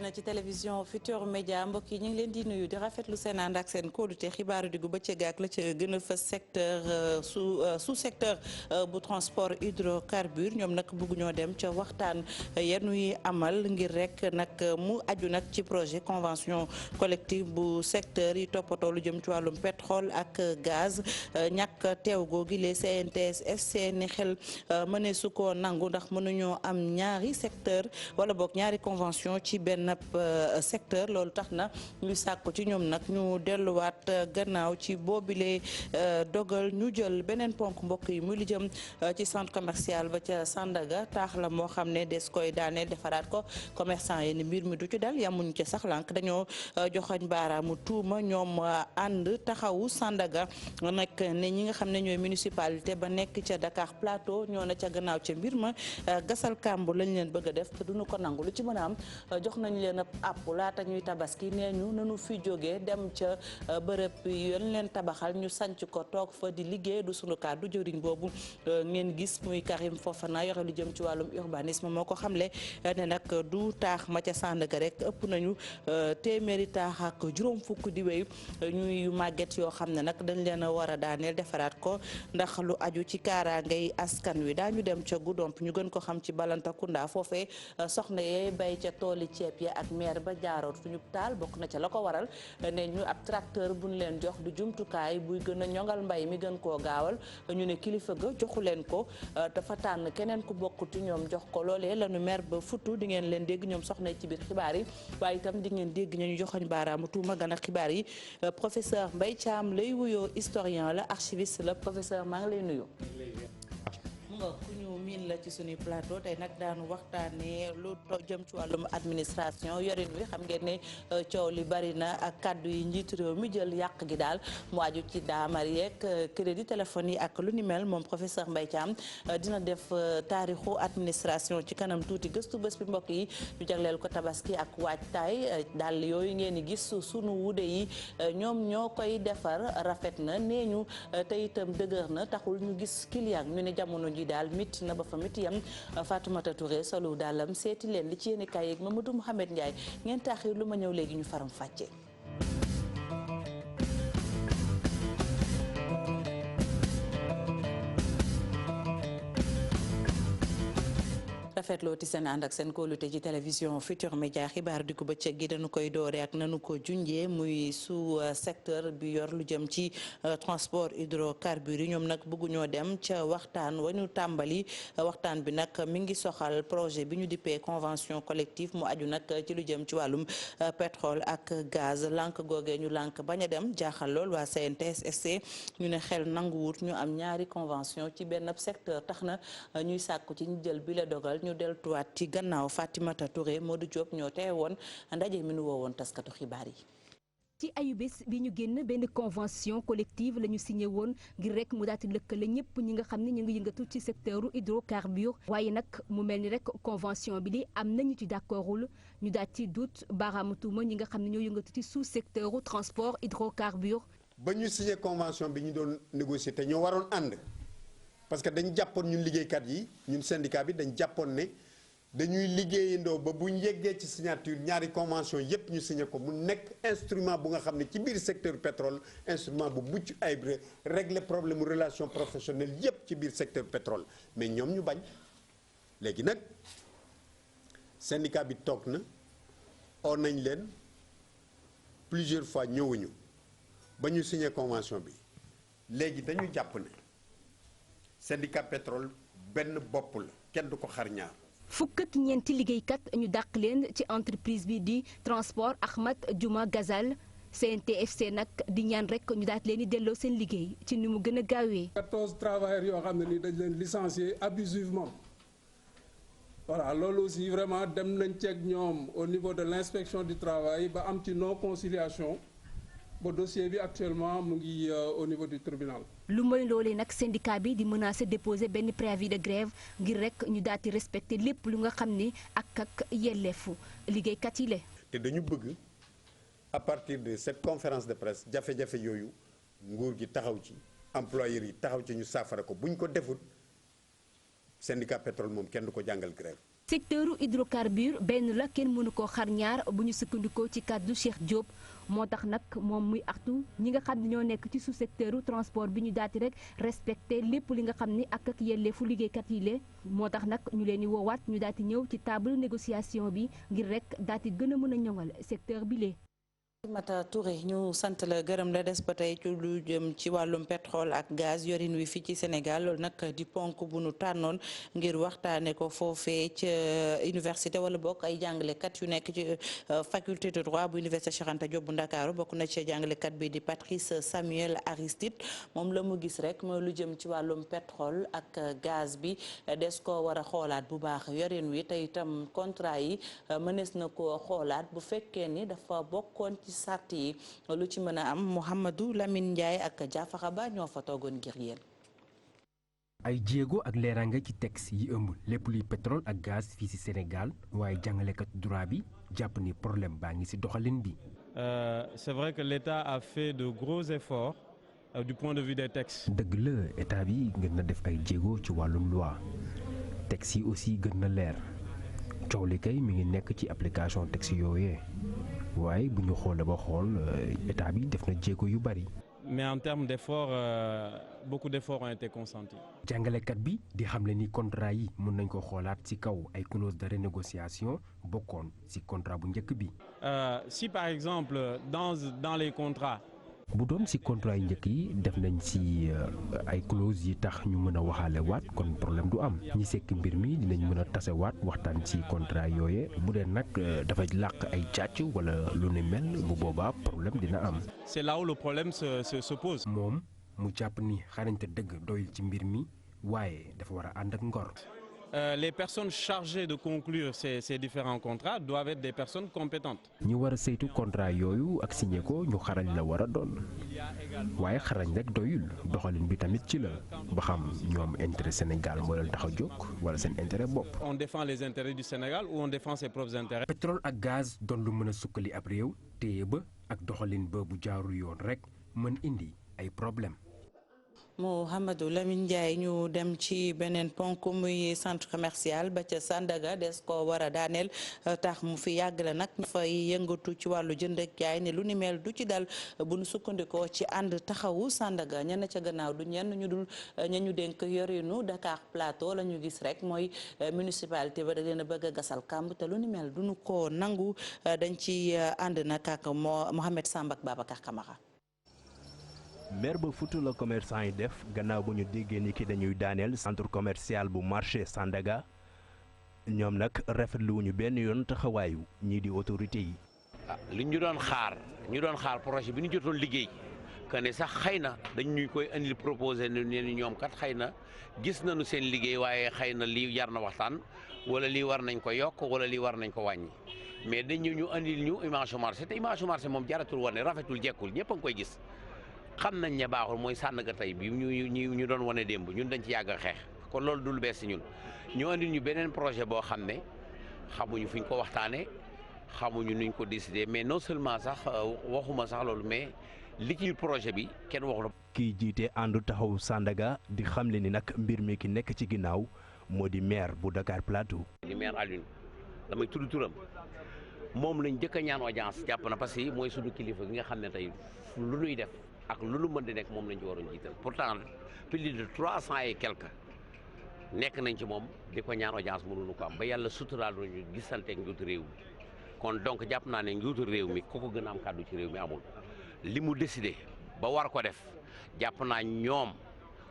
na ci télévision Futurs Médias mbokk yi ñu ngi leen di nuyu di rafetlu seen ànd ak seen kóolute xibaaru diggu bëccëg ak la ca gën a fës secteur sous secteur bu transport hydrocarbure ñoom nag bëgguñoo dem ca waxtaan yenuy amal ngir rek nag mu aju nag ci projet convention collective bu secteur yi toppatoo lu jëm ci wàllum pétrole ak gaz ñàkk teew googi les CNTS seeni xel mëne su ko nangu ndax mënuñoo am ñaari secteur wala boog ñaari convention ci benn secteur loolu tax na ñu sàkku ci ñoom nag ñu delluwaat gannaaw ci boobile dogal ñu jël beneen ponk mbokk yi muy li jëm ci centre commercial ba ca Sandaga taax la moo xam ne des koy daaneel defaraat ko commerçant yi ni mbir mi du ci dal yamuñu ci sax lànk dañoo joxoñ baaraamu tuuma ñoom ànd taxawu Sandaga nag ne ñi nga xam ne ñooy municipalité ba nekk ca Dakar Plateau ñoo na ca gannaaw ca mbir ma gasal kàmb lañ leen bëgg a def te duñu ko nangu lu ci mën a am jox nañu leen ab àpp laata ñuy tabaski nee ñu nanu fi jógee dem ca bërëb yoon leen tabaxal ñu sanc ko toog fa di liggéey du sunu kàddu jëriñ boobu ngeen gis muy Karim Fofana yore lu jëm ci wàllum urbanisme moo ko xamle ne nag du taax ma ca Sandaga rek ëpp nañu téeméeri taax ak juróom fukk di wéy ñuy màgget yoo xam ne nag dañ leen a war a daaneel defaraat ko ndax lu aju ci kaaraangay askan wi daañu dem ca Goudomp ñu gën ko xam ci Balantakunda foofee soxna yee bay ca tooli ceeb ya ak maire ba jaaroot fu ñu taal bokk na ca la ko waral ne ñu ab tracteur buñ leen jox du jumtukaay buy gën a ñongal mbay mi gën koo gaawal ñu ne kilifa ga joxu leen ko dafa tànn keneen ku bokkuti ñoom jox ko loolee lañu maire ba futu di ngeen leen dégg ñoom soxna ci biir xibaar yi waaye itam di ngeen dégg ñu joxoñ baaraamu tuuma gan ak xibaar yi professeur Mbaye Thiam lay wuyoo historien la archiviste la professeur maa ngi lay nuyu. ku ñu miin la ci suñuy plateau tey nag daanu waxtaanee lu jëm ci wàllum administration yorin wi xam ngeen ne coow li bari na ak kàddu yi njiitu réew mi jël yàq gi daal mu aju ci daamar yeeg crédit téléphone yi ak lu ni mel moom professeur Mbaye Thiam dina def taarixu administration ci kanam tuuti gëstu bés bi mbokk yi ñu jagleel ko tabaski ak waajtaay daal yooyu ngeen di gis sunu wude yi ñoom ñoo koy defar rafet na nee ñu te itam dëgër na taxul ñu gis client ñu ne jamono ji daal métti na ba fa métti yam Fatoumata Touré solo daalam seeti leen li ci yéen kaay yeeg Mamadou Mouhamed Ndiaye ngeen taaxir lu ma ñëw léegi ñu faram fàcce. rafetloo ti seen ànd ak seen kóolute ci télévision Futurs Médias xibaar di ko bëccëg gi dañu koy doore ak nanu ko junjee muy sous secteur bi yor lu jëm ci transport hydrocarbures yi ñoom nag bëgguñoo dem ca waxtaan wa ñu tàmbali waxtaan bi nag mi ngi soxal projet bi ñu dippee convention collective mu aju nag ci lu jëm ci wàllum pétrole ak gaz lànk googee ñu lànk bañ a dem jaaxal lool waa CNTS/SC ñu ne xel nanguwut ñu am ñaari convention ci benn secteur tax na ñuy sàkku ci ñu jël bi la dogal ñu deltuwaat ci gannaaw Fatimata Touré Modou Diop ñoo tee woon ndaje mi nu woowoon taskatu xibaar yi. ci ayubés bi ñu génn benn convention collective la ñu signé woon ngir rek mu daal di lëkkale ñëpp ñi nga xam ne ñu ngi yëngatu ci secteuru hydrocarbure waaye nag mu mel ni rek convention bi li am nañu ci d'accordul ñu daal ci dut baaraamu tuuma ñi nga xam ne ñoo yëngatu ci sous secteuru transport hydrocarbure. ba ñu signé convention bi ñu doon négocier te ñoo waroon ànd. parce que dañ jàppoon ñun liggéeykat yi ñun syndicat bi dañ jàppoon ne dañuy liggéeyandoo ba bu ñu yeggee ci signature ñaari convention yépp ñu signé ko mu nekk instrument bu nga xam ne ci biir secteur pétrole instrument bu mucc ayib régler problème mu relation professionnelle yépp ci biir secteur pétrole mais ñoom ñu bañ léegi nag syndicat bi toog na oo nañ leen plusieurs fois ñëwuñu ba ñu signé convention bi léegi dañu jàpp ne syndicat pétrole benn bopp la kenn du ko xar ñaar. fukk ak ñeenti liggéeykat ñu dàq leen ci entreprise bi di transport Ahmad Juma Gazal CNTS/SC nag di ñaan rek ñu daal leen di delloo seen liggéey ci ni mu gën a gaawee. 14 travailleurs yoo xam ne ni dañ leen licencier abusivement voilà loolu aussi vraiment dem nañ ceeg ñoom au niveau de l'inspection du travail ba am ci non conciliation. ba dossier bi actuellement mu ngi au niveau du tribunal. lu mooy loolee nag syndicat bi di menacer déposer benn préavis de grève ngir rek ñu daal di respecter lépp lu nga xam ni ak yelleefu liggéeykat yi la. te dañu bëgg à partir de cette conférence de presse jafe-jafe yooyu nguur gi taxaw ci employeurs yi taxaw ci ñu saafara ko bu ñu ko defut syndicat pétrole moom kenn du ko jàngal grève secteuru hydrocarbure benn la kenn mënu ko xar ñaar bu ñu sukkandikoo ci kàddu Cheikh Diop moo tax nag moom muy artu ñi nga xam ne ñoo nekk ci sous secteuru transport bi ñu daati rek respecté lépp li nga xam ni ak yelleefu liggéeykat yi le moo tax nag ñu leen di woowaat ñu daati ñëw ci table négociation bi ngir rek daati gën a mën a ñoŋal secteur bi lee Mata Touré ñu sant la gërëm la des ba tey ci lu jëm ci wàllum pétrole ak gaz yorin wi fii ci Sénégal loolu nag di ponk bu nu tànnoon ngir waxtaane ko foofee ca université wala bokk ay jàngalekat yu nekk ci faculté de droit bu université Cheikh Anta Diop bu Ndakaaru bokk na ci jàngalekat bi di Patrice Samuel Aristide moom la mu gis rek mooy lu jëm ci wàllum pétrole ak gaz bi des ko war a xoolaat bu baax yorin wi te itam contrat yi mënees na ko xoolaat bu fekkee ni dafa bokkoon ci sart yi lu ci mën a am Mouhamadou Lamine Ndiaye ak Diafara Ba ñoo fa toogoon ngir yéen. ay jéego ak leeraange ci texte yi ëmb lépp luy pétrole ak gaz fii ci Sénégal waaye jàngalekat droit bi jàpp ni problème baa ngi ci doxalin bi. C'est vrai que l'État a fait de gros efforts du point de vue des textes. dëgg la état bi gën na def ay jéego ci wàllum loi texte yi aussi gën na leer coow li kay mi ngi nekk ci application texte yooyee. waaye bu ñu xoolee ba xool état bi def na jéego yu bari. mais en termes d'efforts beaucoup d'efforts ont été consentis. jàngalekat bi di xamle ni contrat yi mën nañ ko xoolaat ci kaw ay clause de renégociation bokkoon ci contrat bu njëkk bi. si par exemple dans les contrats. bu doon ci contrat yu njëkk yi def nañ ci ay clause yi tax ñu mën a waxaale waat kon problème du am ñi sekk mbir mi dinañ mën a tasewaat waxtaan ci contrat yooye bu dee nag dafay làq ay càcc wala lu ni mel bu boobaa problème dina am. c'est là où le problème se pose. moom mu jàpp ni xarañte dëgg doyul ci mbir mi waaye dafa war a ànd ak ngor. Les personnes chargées de conclure ces différents contrats doivent être des personnes compétentes. ñi war a saytu contrat yooyu ak signé ko ñu xarañ la war a doon waaye xarañ rek doyul doxalin bi tamit ci la ba xam ñoom intérêt Sénégal moo leen tax a jóg wala seen intérêt bopp. On défend les intérêts du Sénégal ou on défend ses propres intérêts. pétrole ak gaz doon lu mën a sukkali ab réew téye ba ak doxalin ba bu jaarul yoon rek mën indi ay problème. Mouhamadou Lamine Ndiaye ñu dem ci beneen ponk muy centre commercial ba ca Sandaga des ko war a daaneel tax mu fi yàgg la nag ñu fay yëngatu ci wàllu jënd ak jaay ne lu ni mel du ci dal bu nu sukkandikoo ci ànd taxawu Sandaga ñenn ca gannaaw du ñenn ñu dul ña ñu dénk yorinu Dakar Plateau la ñu gis rek mooy municipalité ba da leen a bëgg a gasal kàmb te lu ni mel du nu ko nangu dañ ci ànd nag ak Mohamed Samba ak Babacar Camara. mer ba futu la commerçant yi def gannaaw bu ñu déggee ni ki dañuy daaneel centre commercial bu marché Sandaga ñoom nag rafetlu wuñu benn yoon taxawaayu ñii di autorité yi. li ñu doon xaar projet bi ñu jotoon liggéey que ne sax xëy na dañ ñu koy andil proposé ne ni ñoom kat xëy na gis nañu seen liggéey waaye xëy na lii jar na waxtaan wala lii war nañ ko yokk wala lii war nañ ko wàññi mais dañu ñu andil ñu image marché te image marché moom jaratul wane rafetul jekkul ñëpp a ngi koy gis. xam nañ ne baaxul mooy Sandaga tey bi ñu doon wane démb ñun dañ ci yàgg a xeex kon loolu du lu bees si ñun ñu andil ñu beneen projet boo xam ne xamuñu fu ñu ko waxtaanee xamuñu nuñ ko décider mais non seulement sax waxuma sax loolu mais li ci projet bi kenn waxu la. kii jiite àndu taxawu Sandaga di xamle ni nag mbir mi ki nekk ci ginnaaw moo di maire bu Dakar Plateau. di maire Alioune damay tudd turam moom lañ njëkk a ñaan audience jàpp na parce que mooy suñu kilifa gi nga xam ne tey lu nuy def. ak lu lu mën di nekk moom lañ ci waroon jiital pourtant plus de 300 et quelques nekk nañ ci moom di ko ñaan audience mënuñu ko am ba yàlla suturaal nañu gisanteeg njuutu réew mi kon donc jàpp naa ne njuutu réew mi ku ko gën a am kàddu ci réew mi amul li mu décidé ba war ko def jàpp naa ñoom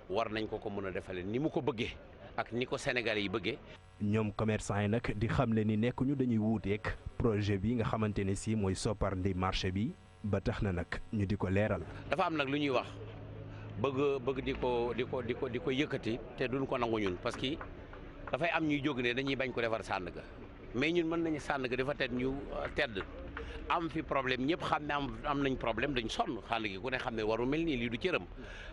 war nañ ko mën a defale ni mu ko bëggee ak ni ko Sénégalais yi bëggee. ñoom commerçant yi nag di xamle ni nekkuñu dañuy wuuteeg projet bi nga xamante ne si mooy soppandi marché bi. ba tax na nag ñu di ko leeral. dafa am nag lu ñuy wax bëgg di ko yëkkati te duñ ko nangu ñun parce que dafay am ñuy jóg ne dañuy bañ ko defar Sandaga mais ñun mën nañu Sandaga dafa tedd am fi problème ñëpp xam ne am nañ problème dañ sonn Sandaga gi ku ne xam ne waru mel nii lii du cëram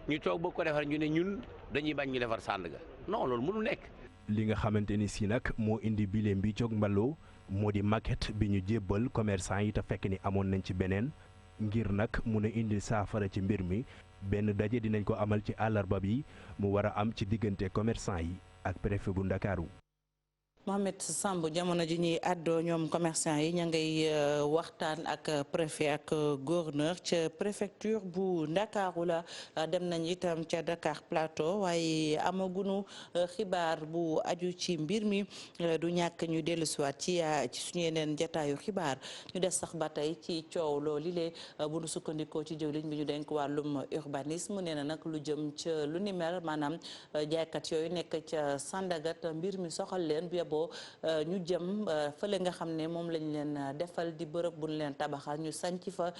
ñu toog bëgg ko defar ñu ne ñun dañuy bañ ñu defar Sandaga non loolu mënu nekk. li nga xamante ni si nag moo indi bile mbi coog mbaloo moo di maquette bi ñu jébbal commerçant yi te fekk ni amoon nañ ci beneen. ngir nag mun a indi saafara ci mbir mi benn daje dinañ ko amal ci àllarba bi mu war a am ci diggante commerçant yi ak préfet bu Ndakaaru Mohamed Samb jamono ji ñuy àddoo ñoom commerçant yi ña ngay waxtaan ak préfet ak gouverneur ca préfecture bu Ndakaaru la dem nañ itam ca Dakar Plateau waaye amaguñu xibaar bu aju ci mbir mi du ñàkk ñu dellusiwaat ci suñu yeneen jataayu xibaar ñu des sax ba tey ci coow loolu lee bu nu sukkandikoo ci jëwliñ bi ñu denk wàllum urbanisme nee na nag lu jëm ca lu ni mel maanaam jaaykat yooyu nekk ca Sandagat mbir mi soxal leen boo ñu jëm fële nga xam ne moom lañ leen defal di bërëb buñ leen tabaxal ñu sanc fa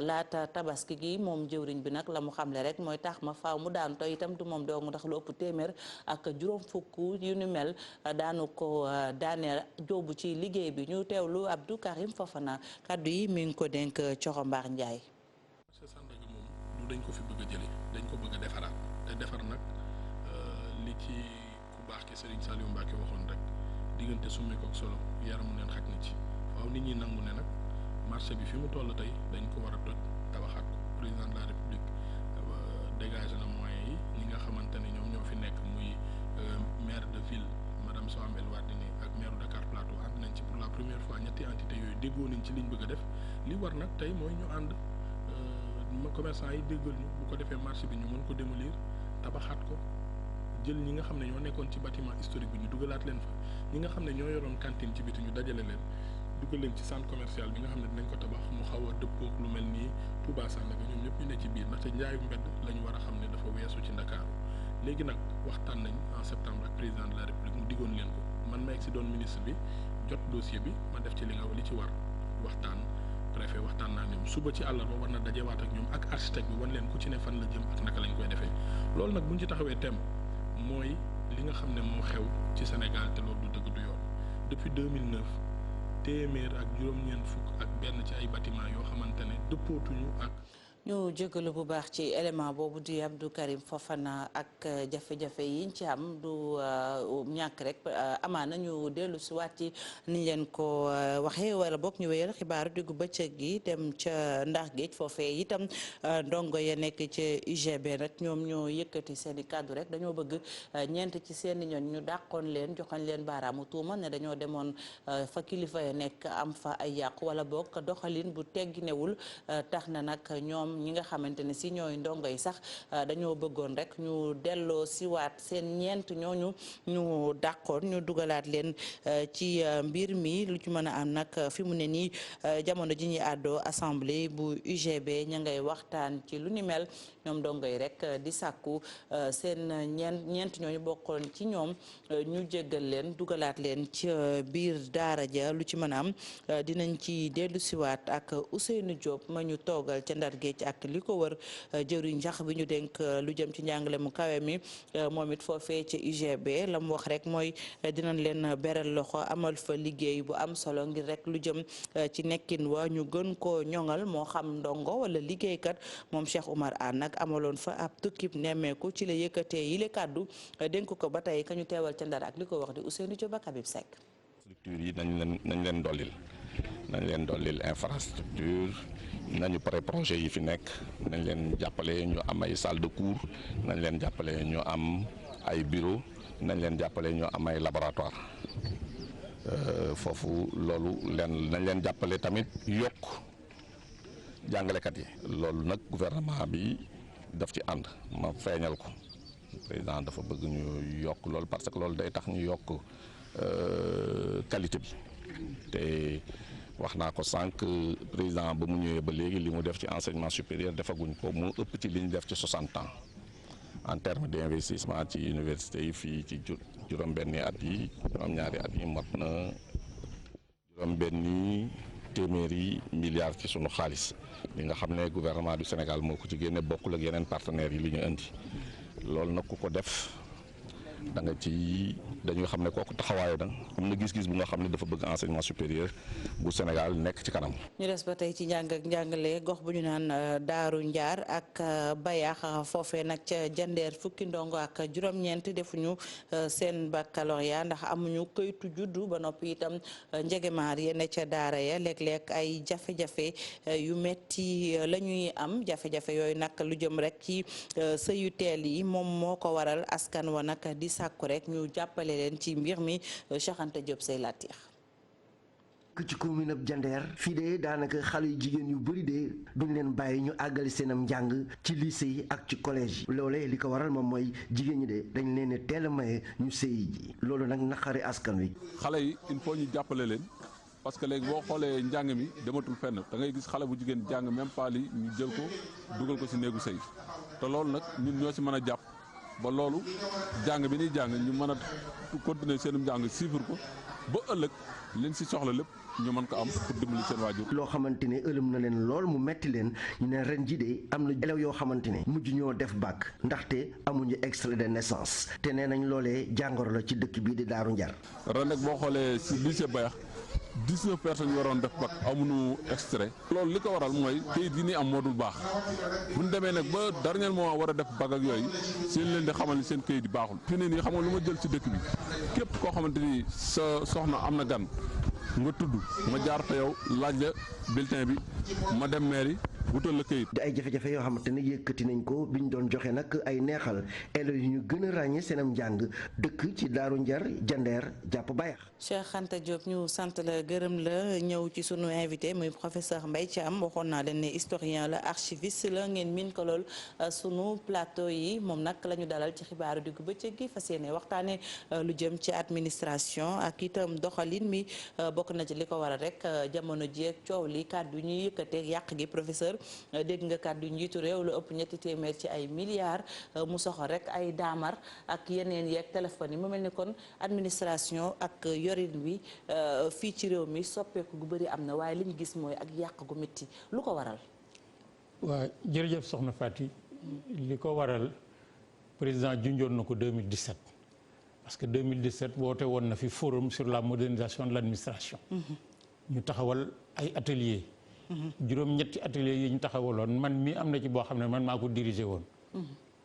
laata tabaski gi moom jëwriñ bi nag la mu xamle rek mooy tax ma faaw mu daan to itam du moom dong ndax lu ëpp téeméer ak juróom fukk yu ni mel daanu ko daaneel jóobu ci liggéey bi ñu teewlu Abdou Karim Fofana kaddu yi mi ngi ko dénk Coro Mbaar Ndiaye. Sandaga moom du dañ ko fi bëgg a jële dañ ko bëgg a defaraat te defar nag li ci ku baax ki Serigne Saliou Mbacké waxoon rek diggante summi ko ak solo yaram neen xaj na ci waaw nit ñi nangu ne nag marché bi fi mu toll tey dañ ko war a toj tabaxaat ko président de la république dégagé na moyens yi ñi nga xamante ne ñoom ñoo fi nekk muy maire de ville madame Soham El Wardini ak maire Dakar Plateau ànd nañ ci pour la première fois ñetti entité yooyu déggoo nañ ci liñ bëgg a def li war nag tey mooy ñu ànd commerçant yi déggal ñu bu ko defee marché bi ñu mën ko démolir tabaxaat ko jël ñi nga xam ne ñoo nekkoon ci bâtiment historique bi ñu dugalaat leen fa ñi nga xam ne ñoo yoroon cantine ci biti ñu dajale leen dugal leen ci centre commercial bi nga xam ne dinañ ko tabax mu xaw a dëppook lu mel nii Touba Sandaga ñoom ñëpp ñu ne ci biir ndaxte njaayu mbedd la ñu war a xam ne dafa weesu ci Ndakaaru léegi nag waxtaan nañ en septembre ak président de la république mu diggoon leen ko man ma egg si doon ministre bi jot dossier bi ma def ci li ci war waxtaan préfet waxtaan naa ñoom suba ci àllarba war na dajewaat ak ñoom ak architecte bi wan leen ku ci ne fan la jëm ak naka lañ koy defee loolu nag buñ ci taxawee thème mooy li nga xam ne moo xew ci Sénégal te loolu du dëgg du yoon depuis 2009 téeméer ak juróom-ñeent fukk ak benn ci ay bâtiment yoo xamante ne dëppootuñu ak. ñu jégalu bu baax ci élément boobu di Abdou Karim Fofana ak jafe-jafe yiñ ci am du ñàkk rek amaana ñu dellu si waat ci niñ leen ko waxee wala boog ñu wéyal xibaaru diggu bëccëg gi dem ca ndax géej foofee itam ndongo ya nekk ca UGB nag ñoom ñoo yëkkati seen i kàddu rek dañoo bëgg ñeent ci seen i ñoñ ñu dàqoon leen joxoñ leen baaraamu tuuma ne dañoo demoon fa kilifa ya nekk am fa ay yàqu wala boog doxalin bu tegginewul tax na nag ñoom ñi nga xamante ne si ñooy ndongo yi sax dañoo bëggoon rek ñu delloo siwaat seen ñeent ñooñu ñu dàqoon ñu dugalaat leen ci mbir mi lu ci mën a am nag fi mu ne nii jamono ji ñuy àddoo assemblée bu UGB ña ngay waxtaan ci lu ni mel ñoom ndongo yi rek di sàkku seen ñeent ñooñu bokkoon ci ñoom ñu jéggal leen dugalaat leen ci biir daara ja lu ci mën a am dinañ ci dellu siwaat ak Ousseynou Diop ma ñu toogal ca Ndar Géej ak li ko wër jëriñ njax bi ñu dénk lu jëm ci njàngale mu kawe mi moom it foofee ci UGB la mu wax rek mooy dinañ leen beral loxo amal fa liggéey bu am solo ngir rek lu jëm ci nekkin wa ñu gën koo ñoŋal moo xam ndongo wala liggéeykat moom Cheikh Oumar Anne nag amaloon fa ab tukkib nemmeeku ci la yëkkatee yile kàddu dénk ko ba tey ka ñu teewal ca Ndar ak li ko wax di Ousseynou Diop ak Habib Seck. structure yi nañ leen dollil infrastructure nañu pare projet yi fi nekk nañ leen jàppale ñu am ay salle de cours nañ leen jàppale ñu am ay bureau nañ leen jàppale ñu am ay laboratoire foofu loolu nañ leen jàppale tamit yokk jàngalekat yi loolu nag gouvernement bi daf ci ànd ma feeñal ko président dafa bëgg ñu yokk loolu parce que loolu day tax ñu yokk qualité bi te wax naa ko sànq président ba mu ñëwee ba léegi li mu def ci enseignement supérieur defaguñ ko mu ëpp ci li ñu def ci 60 ans en termes d'investissement ci université yi fii ci juróom-benni at yi juróom-ñaari at yi mot na juróom-benni téeméeri milliards ci sunu xaalis li nga xam ne gouvernement du Sénégal moo ko ci génne bokkul ak yeneen partenaires yi li ñu indi loolu nag ku ko def da nga ci dañuy xam ne kooku taxawaayu da am na gis-gis bu nga xam ne dafa bëgg enseignement supérieur bu Sénégal nekk ci kanam. ñu des ba tey ci njàng ak njàngale gox bu ñu naan Daaru Njaar ak Bayax foofee nag ca Jandeer fukki ndongo ak juróom-ñeent defuñu seen baccalauréat ndax amuñu këytu juddu ba noppi itam njegemaar ya ne ca daara ya léeg-léeg ay jafe-jafe yu metti la ñuy am jafe-jafe yooyu nag lu jëm rek ci sëyu teel yi moom moo ko waral askan wa nag di sàkku rek ñu jàppale leen ci mbir mi Cheikh Anta Diop say latir ci commune ab Jandeer fii de daanaka xale yu jigéen yu bëri de duñ leen bàyyi ñu àggali seenam njàng ci lycée yi ak ci collège yi loolee li ko waral moom mooy jigéen ñi de dañ leen teel a maye ñu sëyi ji loolu nag naqari askan wi. xale yi il faut ñu jàppale leen parce que léegi boo xoolee njàng mi dematul fenn da ngay gis xale bu jigéen jàng même pas li ñu jël ko dugal ko ci néegu sëy te loolu nag ñun ñoo ci mën a jàpp ba loolu jàng bi ñuy jàng ñu mën a continuer seenum njàng suivre ko ba ëllëg leen ci soxla lépp ñu mën ko am pour dimbali seen waajur. loo xamante ne ëlëm na leen lool mu metti leen ñu ne ren ji de am na élèves yoo xamante ne mujj ñoo def bac ndaxte amuñu extrait de naissance te nee nañ loolee jàngoro la ci dëkk bii di Daaru Njar. ren nag boo xoolee ci lycée Bayax 19 personnes yu waroon def bac amuñu extrait. loolu li ko waral mooy kayit yi ni am moo dul baax bu ñu demee nag ba dernier moment war a def bac ak yooyu seen leen di xamal ni seen kayit yi baaxul. fi ne nii xam nga lu ma jël ci dëkk bi képp koo xamante ni sa soxna am na gan. nga tudd ma jaar fa yow laaj la bulletin bi ma dem mairie wutal la këyit. di ay jafe-jafe yoo xamante ne yëkkati nañ ko bi ñu doon joxe nag ay neexal élèves yu ñu gën a ràññee seenam njàng dëkk ci Daaru Njar Jandeer jàpp Bayax. Cheikh Anta Diop ñu sant la gërëm la ñëw ci sunu invité muy professeur Mbaye Thiam waxoon naa leen ne historien la archiviste la ngeen miin ko lool sunu plateau yi moom nag la ñu dalal ci xibaaru diggu bëccëg gi fas yéene waxtaanee lu jëm ci administration ak itam doxalin mi bokk na ci li ko waral rek jamono ji ak coow li kàddu ñuy yëkkateeg yàq gi professeur dégg nga kàddu njiitu réew lu ëpp ñetti téeméer ci ay milliards mu soxal rek ay daamar ak yeneen yeeg téléphone yi mu mel ni kon administration ak yorin wi fii ci réew mi soppeeku gu bëri am na waaye li ñu gis mooy ak yàq gu métti lu ko waral. waaw jërëjëf soxna Fati li ko waral président junjoon na ko 2017 parce que 2017 woote woon na fi forum sur la modernisation de l'administration. ñu taxawal ay ateliers. juróom-ñetti ateliers yi ñu taxawaloon man mi am na ci boo xam ne man maa ko dirigé woon.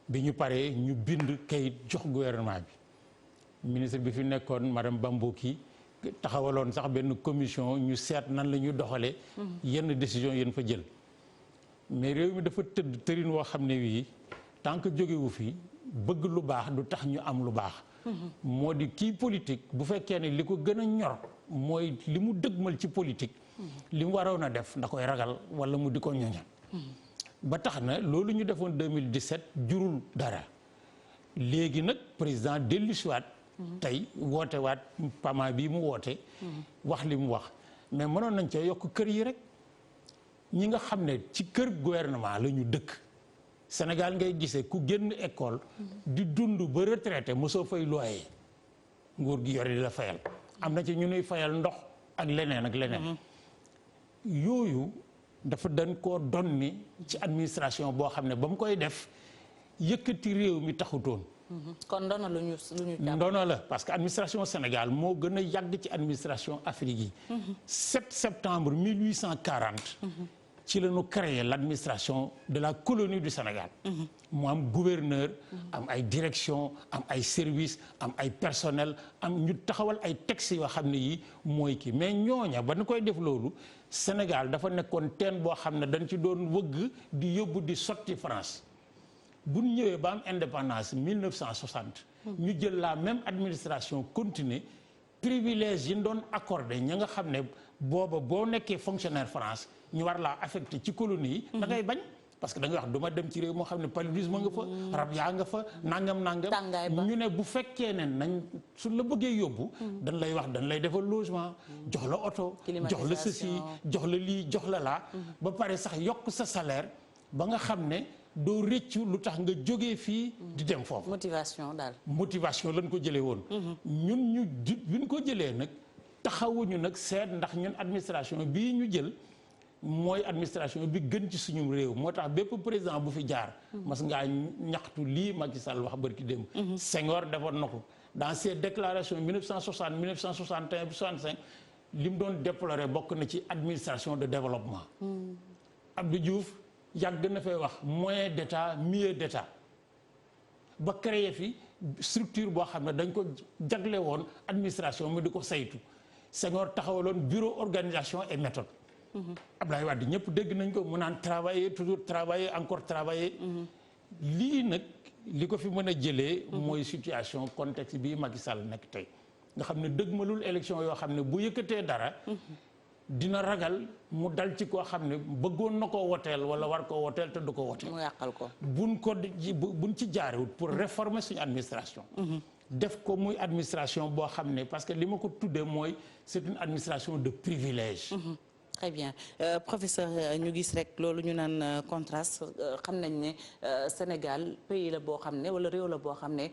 bi ñu paree ñu bind kayit jox gouvernement bi ministre bi fi nekkoon madame Bamboki taxawaloon sax benn commission ñu seet nan la ñuy doxalee. yenn décision yéen fa jël. mais réew mi dafa tëdd tërin woo xam ne wii tant que jógewu fi bëgg lu baax du tax ñu am lu baax. moo di kii politique bu fekkee ne li ko gën a ñor mooy li mu dëgmal ci politique. li mu waroon a def da koy ragal wala mu di ko ñoñal. ba tax na loolu ñu defoon 2017 jurul dara léegi nag président dellusiwaat tey woote waat pama bi mu woote. wax li mu wax mais mënoon nañ ca yokk kër yi rek ñi nga xam ne ci kër gouvernement la ñu dëkk Sénégal ngay gisee ku génn école di dund ba retraité mosoo fay loyer nguur gi yore di la fayal am na ci ñu nuy fayal ndox ak leneen ak leneen. yooyu dafa dañ koo donni ci administration boo xam ne ba mu koy def yëkkati réew mi taxutoon. kon ndono lu ñu ndono la parce que administration Sénégal moo gën a yàgg ci administration Afrique yi. 7 septembre 1840. ci la ñu créé l'administration de la colonie du Sénégal. mu am gouverneur. am ay direction am ay service am ay personnel am ñu taxawal ay textes yoo xam ne yi mooy kii mais ñooña ba ñu koy def loolu Sénégal dafa nekkoon teen boo xam ne dañ ci doon wëgg di yóbbu di sotti France. bu ñu ñëwee ba am indépendance 1960. ñu jël la même administration continuer privilège yi ñu doon accordé ña nga xam ne booba boo nekkee fonctionnaire France ñu war laa affecté ci colonie yi. da ngay bañ parce que da ngay wax du ma dem ci réew moo xam ne paludisme nga fa. rab yaa nga fa nangam. ñu ne bu fekkee ne nañ su la bëggee yóbbu. dañ lay wax dañ lay defal logement. jox la oto. jox la ceci jox la lii jox la laa. ba pare sax yokk sa salaire ba nga xam ne. doo rëccu lu tax nga jógee fii di dem foofu. motivation daal. motivation lañ ko jëlee woon. ñun ñu ko jëlee nag taxawuñu nag seet ndax ñun administration bii ñu jël mooy administration bi gën ci suñu réew moo tax bépp président bu fi jaar. mas ngaa ñaxtu lii Macky Sall wax barki démb. Senghor defoon na ko dans ses déclarations 1960 1961 65 li mu doon déplorer bokk na ci administration de développement. Abdou Diouf. yàgg na fay wax moyen d'état mieux d'état ba créé fi structure boo xam ne dañ ko jagle woon administration mi di ko saytu Senghor taxawaloon bureau organisation et méthode. Abdoulaye Wade ñëpp dégg nañ ko mu naan travailler toujours travailler encore travailler. lii nag li ko fi mën a jëlee. mooy situation contexte bii Macky Sall nekk tey nga xam ne dëgmalul élection yoo xam ne bu yëkkatee dara. dina ragal mu dal ci koo xam ne bëggoon na koo woteel wala war koo woteel te du ko woteel. mu yàqal ko. buñ ci jaarewut pour réformer suñu administration. def ko muy administration boo xam ne parce que li ma ko tuddee mooy c'est une administration de privilège. Très bien professeur ñu gis rek loolu ñu naan contraste xam nañ ne Sénégal pays la boo xam ne wala réew la boo xam ne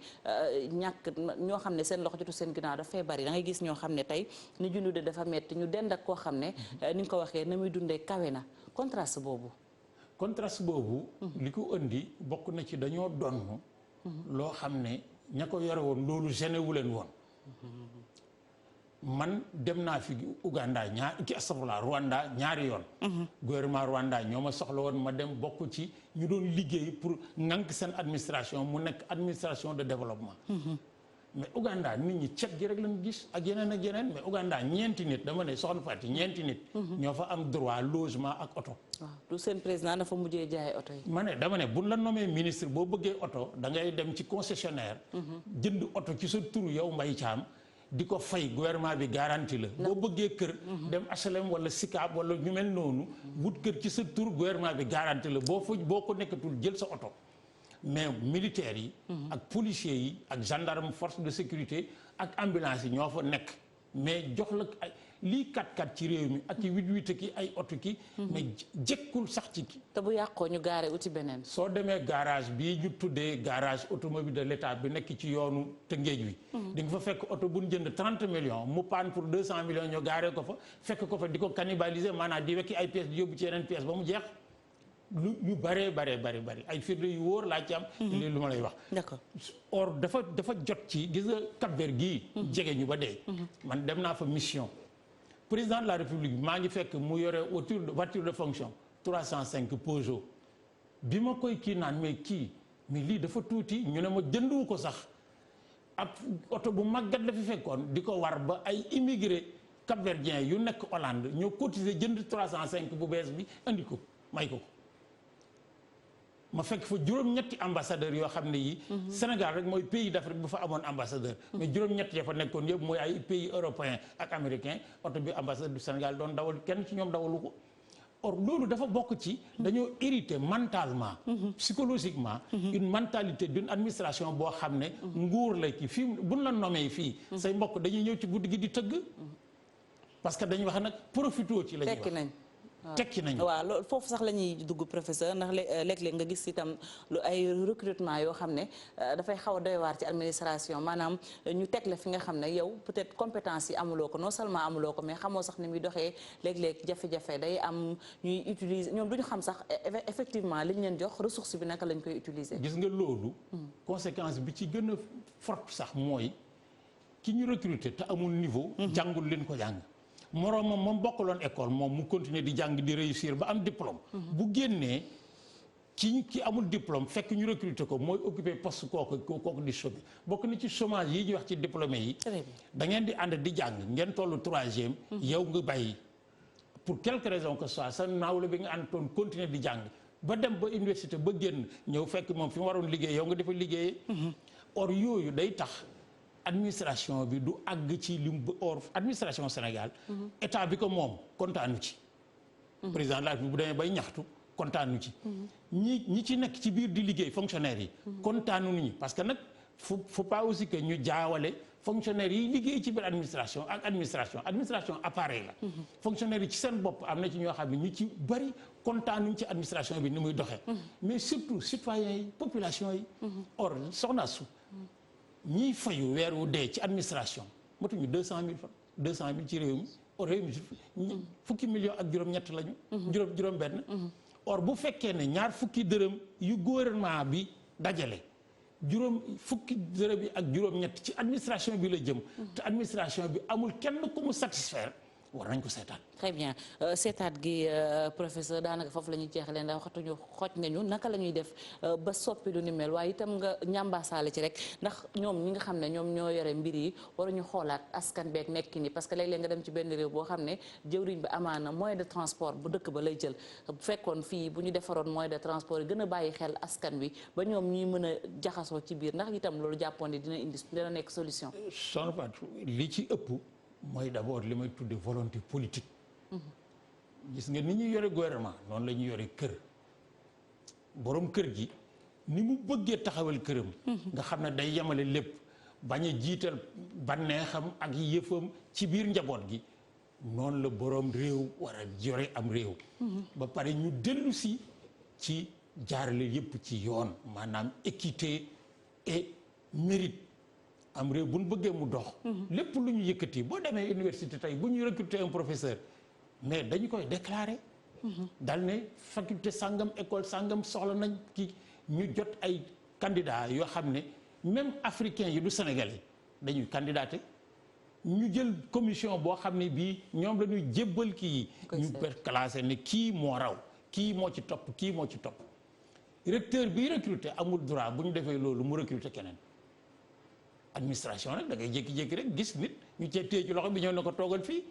ñàkk ñoo xam ne seen loxo jotu seen ginnaaw dafay bari da ngay gis ñoo xam ne tey ni jundu de dafa metti ñu dend ak koo xam ne ni nga ko waxee na muy dundee kawe na contraste boobu. contraste boobu. li ko indi bokk na ci dañoo donn loo xam ne ña ko yore woon loolu gêné wu leen woon. man dem naa fi Uganda Rwanda ñaari yoon. gouvernement Rwanda ñoo ma soxla woon ma dem bokk ci ñu doon liggéey pour ŋànk seen administration mu nekk administration de développement. mais Uganda nit ñi cet gi rek lañu gis ak yeneen mais Uganda ñeenti nit dama ne soxna Fatou ñeenti nit. ñoo fa am droit logement ak oto. waaw du seen président dafa mujjee jaay oto yi. ma ne dama ne buñ la nommé ministre boo bëggee oto da ngay dem ci concessionnaire. jënd oto ci sa turu yow Mbaye Thiam. di ko fay gouvernement bi garantie la boo bëggee kër dem HLM wala SICAP wala ñu mel noonu wut kër ci sa tur gouvernement bi garantie la boo ko nekkatul jël sa oto mais militaires yi ak policiers yi ak gendarme force de sécurité ak ambulance yi ñoo fa nekk mais jox la ay lii 4x4 ci réew mi ak i 8x8 ki ay oto ki mais jekkul sax ci ki te bu yàqoo ñu gaare uti beneen. soo demee garage bii ñu tuddee garage automobile de l'État bi nekk ci yoonu Tëngéej wi di nga fa fekk oto bu ñu jënd 30 millions mu panne pour 200 millions ñu gaaree ko fa fekk ko fa di ko cannibaliser maanaam di wekki ay pièces di yóbbu ci yeneen pièces ba mu jeex yu bari ay firnde yu wóor laa ci am. lii lu ma lay wax. d'accord or dafa jot ci gis nga Cap-Vert gii. jege ñu ba dee. man dem naa fa mission. président de la République maa ngi fekk mu yore voiture de fonction 305 Peugeot bi ma koy kii naan mais lii dafa tuuti ñu ne ma jënduwu ko sax ab oto bu màggat la fi fekkoon di ko war ba ay immigré cap-verdien yu nekk Hollande ñoo cotisé jënd 305 bu bees bi andi ko may ko. ma fekk fa juróom-ñetti ambassadeur yoo xam ne yi Sénégal rek mooy pays d'Afrique bu fa amoon ambassadeur mais juróom-ñetti ya fa nekkoon yëpp mooy ay pays européens ak américains oto bi ambassadeur du Sénégal doon dawal kenn ci ñoom dawalu ko or loolu dafa bokk ci dañoo hérité mentalement psychologiquement une mentalité d'une administration boo xam ne nguur la ki fii buñ la nommé fii say mbokk dañuy ñëw ci guddi gi di tëgg parce que dañuy wax nag profitoo ci la ñuy wax tekki nañu waaw loolu foofu sax la ñuy dugg professeur ndax léeg-léeg nga gis itam lu ay recrutement yoo xam ne dafay xaw a doy waar ci administration maanaam ñu teg la fi nga xam ne yow peut-être compétence yi amuloo ko non seulement amuloo ko mais xamoo sax ni muy doxee léeg-léeg jafe-jafe day am ñuy utiliser ñoom duñu xam sax effectivement li ñu leen jox ressource bi naka lañ koy utiliser. gis nga loolu. conséquence bi ci gën a forte sax mooy ki ñu recruter te amul niveau. jàngul leen ko jàng. moroomam moom bokkaloon école moom mu continuer di jàng di réussir ba am diplôme. bu génnee ki amul diplôme fekk ñu recruter ko mooy occuper poste kooku di chômer bokk na ci chômage yi ñuy wax ci diplômé yi. da ngeen di ànd di jàng ngeen tollu 3e. yow nga bàyyi pour quelque raison que ce soit sa naawle bi nga ànd toon continuer di jàng ba dem ba université ba génn ñëw fekk moom fi mu waroon liggéey yow nga defa liggéeyee. or yooyu day tax. administration bi du àgg ci lim or administration Sénégal. état bi ko moom kontaanu ci. président de la République bu demee bay ñaxtu kontaanu ci. ñi ci nekk ci biir di liggéey fonctionnaires yi. kontaanu ñi parce que nag faut pas aussi que ñu jaawale fonctionnaires yi liggéey ci biir administration ak administration appareil la. fonctionnaires yi ci seen bopp am na ci ñoo xam ne ñu ci bari kontaanuñ ci administration bi ni muy doxee. mais surtout citoyens yi population yi. or soxna su. ñiy fayu weer wu dee ci administration motuñu 200 000 ci réew mi fukki millions ak juróom-ñett lañu. juróom-benn. or bu fekkee ne ñaar fukki dërëm yu gouvernement bi dajale fukki dërëm yi ak juróom-ñett ci administration bi la jëm. te administration bi amul kenn ku mu satisfaire war nañ ko seetaat. très bien seetaat gi professeur daanaka foofu la ñuy jeexalee ndax waxatuñu xooj nga ñu naka la ñuy def ba soppi lu ni mel waaye itam nga ñambaasaale ci rek ndax ñoom ñi nga xam ne ñoom ñoo yore mbir yi waruñu xoolaat askan beeg nekki ni parce que léeg-léeg nga dem ci benn réew boo xam ne jëwriñ bi amaana moyen de transport bu dëkk ba lay jël bu fekkoon fii bu ñu defaroon moyen de transport yi gën a bàyyi xel askan wi ba ñoom ñuy mën a jaxasoo ci biir ndax itam loolu jàppoon ne dina nekk solution. Soxna Fatou li ci ëpp mooy d'abord li may tudde volonté politique. gis nga ni ñuy yore gouvernement noonu la ñuy yore kër borom kër gi ni mu bëggee taxawal këram. nga xam ne day yemale lépp bañ a jiital bànneexam ak yëfam ci biir njaboot gi noonu la borom réew war a yore am réew. ba pare ñu dellu si ci jaarale yëpp ci yoon maanaam équité et mérite. am réew bu ñu bëggee mu dox. lépp lu ñu yëkkati boo demee université tey bu ñu recruter un professeur mais dañu koy déclarer. dal ne faculté sangam école sangam soxla nañ ki ñu jot ay candidats yoo xam ne même africains yi du sénégalais dañuy candidater ñu jël commission boo xam ne bii ñoom la ñuy jébbal kii ñu classé ne kii moo raw kii moo ci topp kii moo ci topp recteur bi recruter amul droit bu ñu defee loolu mu recruter keneen. administration nag da ngay jékki-jékki rek gis nit ñu cee téye ci loxo bi ñëw na ko toogal fii.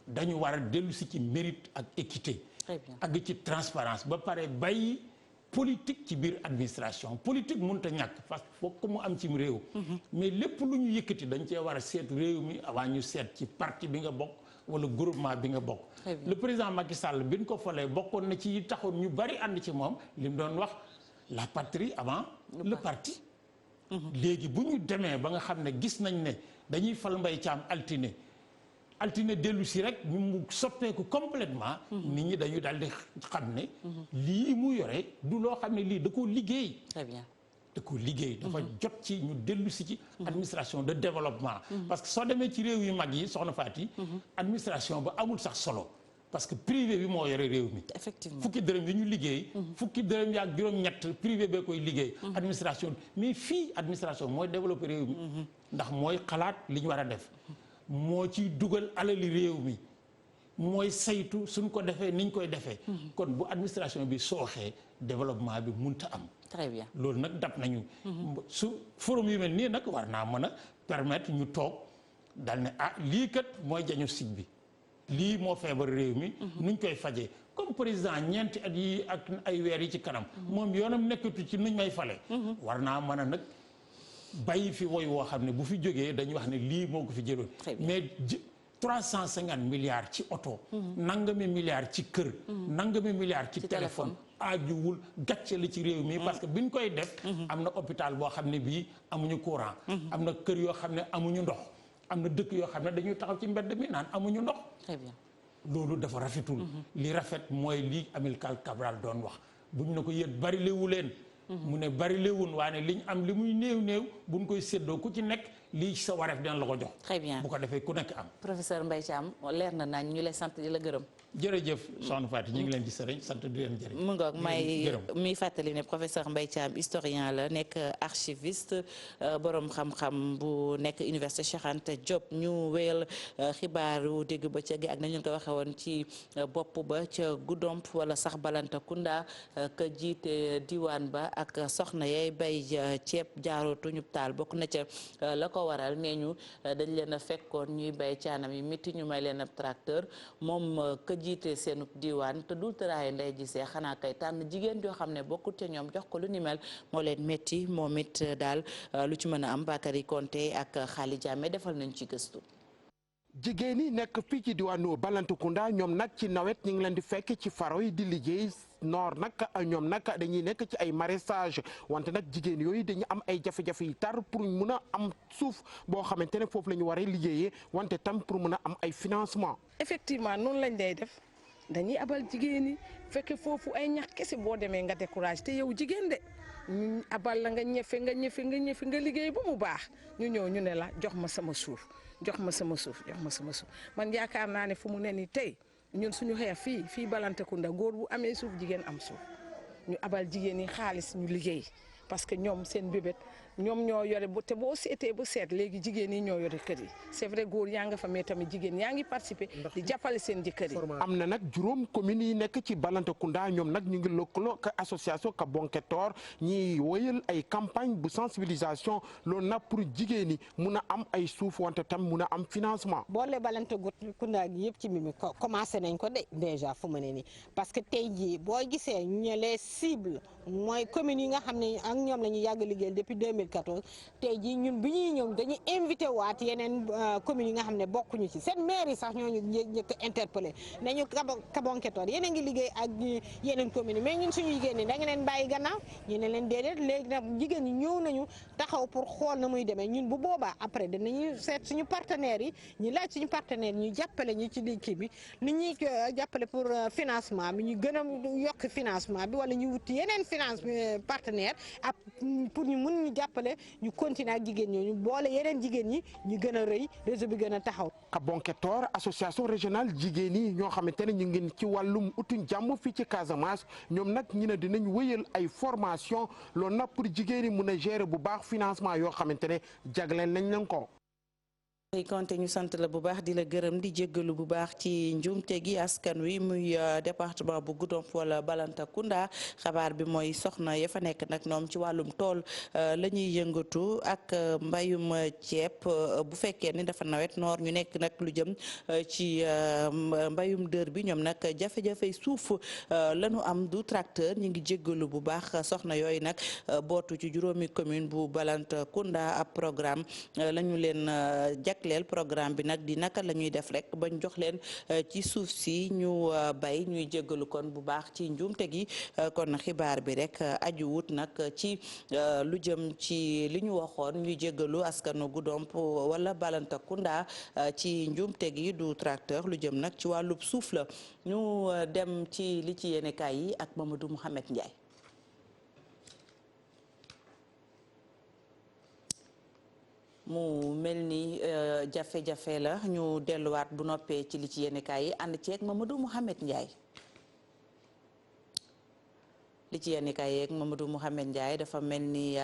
dañu war a dellu si ci mérite ak équité. ak ci transparence ba pare bàyyi politique ci biir administration politique mënut a ñàkk parce que foog ko mu am ci réew. mais lépp lu ñu yëkkati dañ cee war a seet réew mi avant ñu seet ci parti bi nga bokk wala groupement bi nga bokk. le président Macky Sall bi ñu ko falee bokkoon na ci taxoon ñu bari ànd ci moom li mu doon wax la patrie avant le parti. léegi bu ñu demee ba nga xam ne gis nañ ne dañuy fal Mbaye Thiam altine dellu si rek ñu mu soppeeku complètement nit ñi dañu daal di xam ne lii mu yore du loo xam ne lii da koo liggéey. Très bien. da ko liggéey dafa jot ci ñu dellu si ci administration de développement parce que soo demee ci réew yu mag yi soxna Faty administration ba amul sax solo parce que privé bi moo yore réew mi. Effectivement fukki dërëm yi ñu liggéey. fukki dërëm yi ak juróom-ñett privé bee koy liggéey. administration mais fii administration mooy développer réew mi. ndax mooy xalaat li ñu war a def. moo ci dugal alali réew mi. mooy saytu suñ ko defee niñ koy defee. kon bu administration bi sooxee développement bi mënta am. Très bien loolu nag dab nañu. su forum yu mel nii nag war naa mën a permettre ñu toog dal ne ah lii kat mooy diagnostic bi. lii moo feebar réew mi nuñ koy fajee comme président ñeenti at yi ak ay weer yi ci kanam moom yoonam nekkatu ci nuñ may fale war naa mën a nag bàyyi fi woy woo xam ne bu fi jógee dañuy wax ne lii moo ko fi jëloon mais 350 milliards ci oto nangami milliards ci kër nangami milliards ci téléphone aajuwul gàcce la ci réew mi parce que biñ koy def am na hôpital boo xam ne bii amuñu courant am na kër yoo xam ne amuñu ndox am na dëkk yoo xam ne dañuy taxaw ci mbedd mi naan amuñu ndox. Très bien loolu dafa rafetul. li rafet mooy li Amilcar Cabral doon wax bu ñu ne ko yéen bari lewu leen. mu ne bari lewun waaye liñ am li muy néew néew buñ koy séddoo ku ci nekk lii sa wareef dina la ko jox. Très bien bu ko defee ku nekk am. Professeur Mbaye Thiam leer na nañ ñu lay sant di la gërëm. jërëjëf soxna Faty ñu ngi leen di sant di leen jërëjëf. mu ngoog mi fàttali ne professeur Mbaye Thiam historien la nekk archiviste borom xam-xam bu nekk université Cheikh Anta Diop ñu wéyal xibaaru dégg bëccëg gi ak nañu ko waxee woon ci bopp ba ca Goudomp wala sax Balantacounda ka jiite diwaan ba ak soxna yay bay ceeb jaarootuñu taal bokk na ca la ko waral nee ñu dañ leen a fekkoon ñuy bay caanam yi métti ñu may leen ab tracteur moom ka jiite seenu diwaan te dul tëraaye ndey gisee xanaa kay tànn jigéen yoo xam ne bokkut ca ñoom jox ko lu ni mel moo leen métti moom it daal lu ci mën a am Bakary Konté ak Khali Diamé defal nañ ci gëstu. jigéen yi nekk fii ci diwaanu Balantacounda ñoom nag ci nawet ñu ngi leen di fekk ci faro yi di liggéey noor nag ñoom nag dañuy nekk ci ay maraîchage wante nag jigéen yooyu dañu am ay jafe-jafe yi tar pour mun a am suuf boo xamante ne foofu la ñu waree liggéeyee wante tam pour mun a am ay financement. effectivement noonu lañ day def dañuy abal jigéen yi fekk foofu ay ñax kese boo demee nga découragé te yow jigéen de ñu abal la nga ñefe nga liggéey ba mu baax ñu ñëw ñu ne la jox ma sama suuf. jox ma sama suuf man yaakaar naa ne fu mu ne nii tey ñun suñu xeex fii Balantacounda góor bu amee suuf jigéen am suuf ñu abal jigéen ñi xaalis ñu liggéey parce que ñoom seen bébét ñoom ñoo yore te boo seetee bu seet léegi jigéen yi ñoo yore kër yi c'est vrai góor yaa nga fa mais tamit jigéen yaa ngi participer di jàppale seen jëkkër yi. am na nag juróom communes yi nekk ci Balantacounda ñoom nag ñu ngi lëkkaloo ak association Kabonketor ñiy wëyal ay campagne bu sensibilisation loolu nag pour jigéen ñi mun a am ay suuf wante tam mun a am financement. boole Balantacounda gi yëpp ci Mimi commencé nañ ko déjà fu mu ne nii parce que tey jii boo gisee ñu les cibles mooy communes yi nga xam ne ak ñoom la ñu yàgg liggéey depuis 2014 tey jii ñun bi ñuy ñëw dañuy invité waat yeneen communes yi nga xam ne bokkuñu ci seen maire yi sax ñooñu njëkk interpellé nañu Kabonketor yéen a ngi liggéey ak yeneen communes mais ñun suñu jigéen ñi da nga leen bàyyi gannaaw ñu ne leen déedéet léegi nag jigéen ñi ñëw nañu taxaw pour xool na muy demee ñun bu boobaa après danañu seet suñu partenaires yi ñu laaj suñu partenaires ñu jàppale ñu ci liggéey bi ni ñuy jàppale pour financement bi ñu gën a yokk financement bi wala ñu wuti yeneen finance partenaire ak pour ñu mun ñu jàppale ñu continuer ak jigéen ñooñu boole yeneen jigéen ñi ñu gën a rëy réseau bi gën a taxaw. Kabonketor association régionale jigéen yi ñoo xamante ne ñu ngi ci wàllum utuñ jàmm fii ci Casamance ñoom nag ñu ne dinañ wëyal ay formation loolu nag pour jigéen yi mun a gérer bu baax financement yoo xamante ne jagleel nañ leen ko. Konté ñu sant la bu baax di la gërëm di jéggalu bu baax ci njuumte gi askan wi muy département bu Goudomp wala Balantacounda xabaar bi mooy soxna ya fa nekk nag ñoom ci wàllum tool la ñuy yëngatu ak mbayum ceeb bu fekkee ni dafa nawet noor ñu nekk nag lu jëm ci mbayum dër bi ñoom nag jafe-jafe suuf la ñu am du tracteur ñu ngi jéggalu bu baax soxna yooyu nag bootu ci juróomi commune bu Balantacounda ab programme la ñu leen jagleel programme bi nag di naka la ñuy def rek bañ jox leen ci suuf si ñu bay ñuy jéggalu kon bu baax ci njuumte gi kon xibaar bi rek aju wut nag ci lu jëm ci li ñu waxoon ñuy jéggalu askanu Goudomp wala Balantacounda ci njuumte gi du tracteur lu jëm nag ci wàllub suuf la ñu dem ci li ci yéenekaay yi ak Mamadou Mouhamed Ndiaye. mu mel ni jafe-jafe la ñu delluwaat bu noppee ci li ci yéenekaay yi ànd ceeg Mamadou Mouhamed Ndiaye li ci yéenekaay yeeg Mamadou Mouhamed Ndiaye dafa mel ni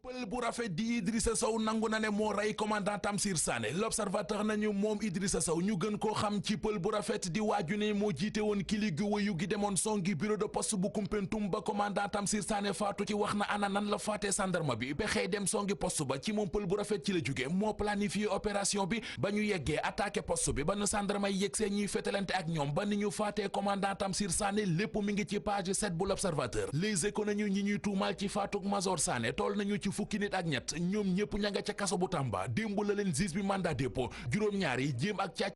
pël bu rafet di Idrissa Sow nangu na ne moo rey commandant Tamsir Sané l'observateur nañu moom Idrissa Sow ñu gën koo xam ci pël bu rafet di waaju ne moo jiite woon kili gi wayu gi demoon songi bureau de poste bu Koumpentoum ba commandant Tamsir Sané faatu ci wax na ana nan la faatee sandarma bi ba xëy dem songi poste ba ci moom pël bu rafet ci la jóge moo planifié opération bi ba ñu yeggee attaqué poste bi ba nu sandarma yi yegg see ñuy fetalante ak ñoom ba ni ñu faatee commandant Tamsir Sané lépp mi ngi ci page 7 bu l'observateur Les Échos nañu ñi ñuy tuumaal ci faatuk Major Sané toll nañu ci fukki nit ak ñett ñoom ñëpp ña nga ca kaso bu Tamba démb la leen juge bi mandat dépôt juróom-ñaar yi jéem ak càcc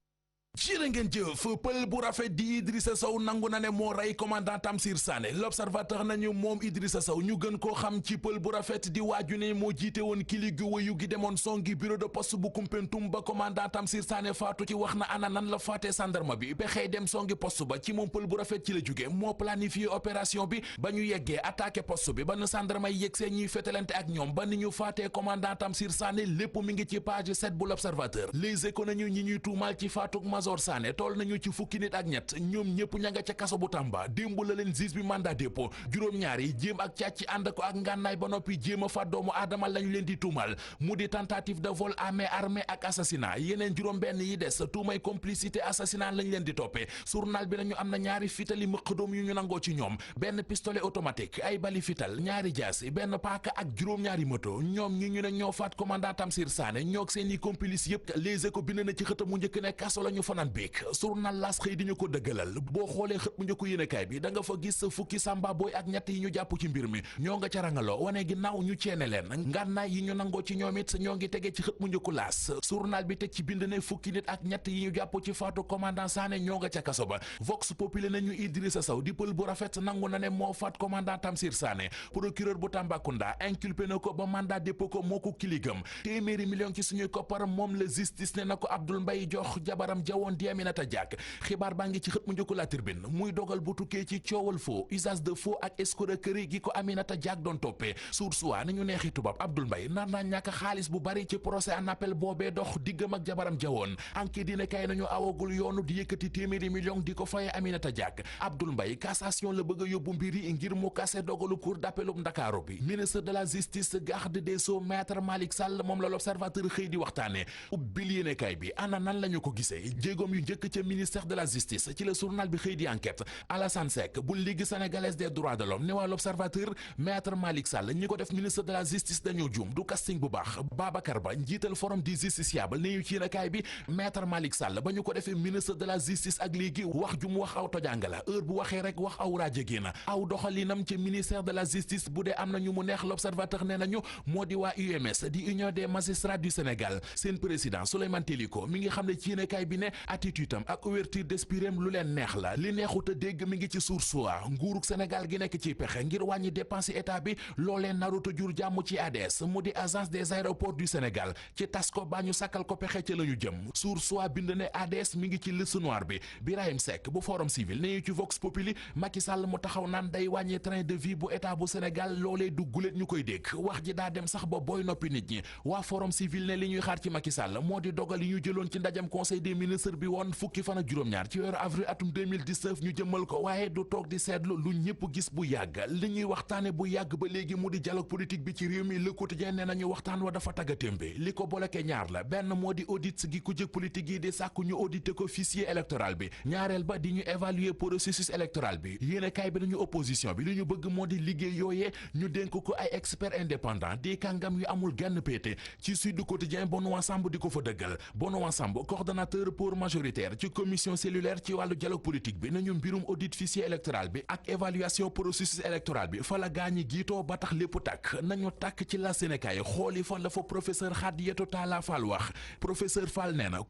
jërë ngeen jëf pël bu rafet di Idrissa Sow nangu na ne moo rey commandant Tamsir Sané l'observateur nañu moom Idrissa Sow ñu gën koo xam ci pël bu rafet di waaju ne moo jiite woon kili gi wayu gi demoon songi bureau de poste bu Koumpentoum ba commandant Tamsir Sané faatu ci wax na ana nan la faatee sandarma bi ba xëy dem songi poste ba ci moom pël bu rafet ci la jóge moo planifié opération bi ba ñu yeggee attaqué poste bi ba nu sandarma yi yegg see ñuy fetalante ak ñoom ba ni ñu faatee commandant Tamsir Sané lépp mi ngi ci page 7 bu l'observateur Les Échos nañu ñi ñuy tuumaal ci faatuk Major Sané toll nañu ci fukki nit ak ñett ñoom ñëpp ña nga ca kaso bu Tamba démb la leen juge bi mandat dépôt juróom-ñaar yi jéem ak càcc ànd ko ak ngànnaay ba noppi jéem a faat doomu aadama lañu leen di tuumal mu di tentative de vol à main armée ak assassinat yeneen juróom-benn yi des tuumay complicité assassinat lañ leen di toppee journal bi nañu am na ñaari fitali mëqadoom yu ñu nangoo ci ñoom benn pistolet automatique ay bali fital ñaari jaasi benn paaka ak juróom-ñaari moto ñoom ñi ñu ne ñoo faat commandant Tamsir Sané ñoog seen i complice yëpp Les Échos bind na ci xëtam mu njëkk ne kaso la ñu fanaan beek journal L'As xëy di ñu ko dëggalal boo xoolee xët mu njëkku yéenekaay bi da nga fa gis fukki samba booy ak ñett yi ñu jàpp ci mbir mi ñoo nga ca rangaloo wane ginnaaw ñu ceene leen ngànnaay yi ñu nangoo ci ñoom it ñoo ngi tege ci xët mu njëkku L'As journal bi teg ci bind ne fukki nit ak ñett yi ñu jàpp ci faatu commandant Sané ñoo nga ca kaso ba Vox Populi nañu Idrissa Sow di pël bu rafet nangu na ne moo faat commandant Tamsir Sané procureur bu Tambacounda inculpé na ko ba mandat dépôt ko moo ko kiligam téeméeri million ci suñuy koppar moom la justice ne na ko Abdoul Mbaye jox jabaram ja woon di Aminata Diack xibaar baa ngi ci xët mu njëkk La Tribune muy dogal bu tukkee ci coowal faux usage de faux ak escroquerie gi ko Aminata Diack doon toppee Source A ni ñu neexi tubaab Abdoul Mbaye nar naa ñàkk xaalis bu bari ci procès en appel boobee dox diggam ak jabaram jawoon enquête dina kay nañu awagul yoonu di yëkkati téeméeri million di ko faye Aminata Diack Abdoul Mbaye cassation la bëgg a yóbbu mbir yi ngir mu kase dogalu cour d'appel Ndakaaru bi ministre de la justice garde des sceaux maître Malick Sall moom la l'observateur xëy di waxtaane ubbil yéenekaay bi ana nan la ñu ko gisee jéegoom yu njëkk ca ministère de la justice ci la journal bi xëy di enquête Alassane Seck bu Ligue sénégalaise des droits de l'homme ne waa l'observateur maître Malick Sall ñi ko def ministre de la justice dañoo juum du casting bu baax Babacar Ba njiital forum du justiciable ne ñu ci yéenekaay bi maître Malick Sall ba ñu ko defee ministre de la justice ak léegi wax ju mu wax aw tojanga la heure bu waxee rek wax aw raaje génn aw doxalinam ci ministère de la justice bu dee am na ñu mu neex l'observateur nee nañu moo di waa UMS di Union des magistrats du Sénégal seen président Souleymane Teliko mi ngi xam ne ci yéenekaay bi ne attitude am ak ouverture d'esprit lu leen neex la li neexut a dégg mi ngi ci Source A nguurug Sénégal gi nekk ci pexe ngir wàññi dépense état bi loolee naruta jur jàmm ci ADS mu di agence des aéroports du Sénégal ci tas ko baa ñu sàkkal ko pexe ca la ñu jëm Source A bind ne ADS mi ngi ci liste noire bi Birahim Seck bu Forum Civil ne ñu ci Vox Populi Macky Sall mu taxaw naan day wàññi train de vie bu état bu Sénégal loolee du guléet ñu koy dégg wax ji daa dem sax ba booy noppi nit ñi waa Forum Civil ne li ñuy xaar ci Macky Sall moo di dogal yi ñu jëloon ci ndajam conseil des ministres bi woon fukki fan ak juróom-ñaar ci weeru avril atum 2019 ñu jëmmal ko waaye du toog di seetlu lu ñëpp gis bu yàgg li ñuy waxtaane bu yàgg ba léegi mu di dialogue politique bi ci réew mi Le Quotidien ne nañu waxtaan wa dafa taggatémbe li ko boleke ñaar la benn moo di audit gi ku jëkk politique yi di sàkku ñu audité ko fichier électoral bi ñaareel ba di ñu évaluer processus électoral bi yéenekaay bi nañu opposition bi li ñu bëgg moo di liggéey yooyee ñu dénk ko ay expert indépendant di kàngam yu amul genn péete ci Sud Quotidien Benoît Sambou di ko fa dëggal Benoît Sambou coordonnateur pour majoritaire ci commission cellulaire ci wàllu dialogue politique bi nañu mbirum audit fichier électoral bi ak évaluation processus électoral bi fa la gaañi giitoo ba tax lépp tàkk nañu tàkk ci la Sénégal xooli fan la fa professeur Khadiatou Talla Fall wax professeur Fall nee na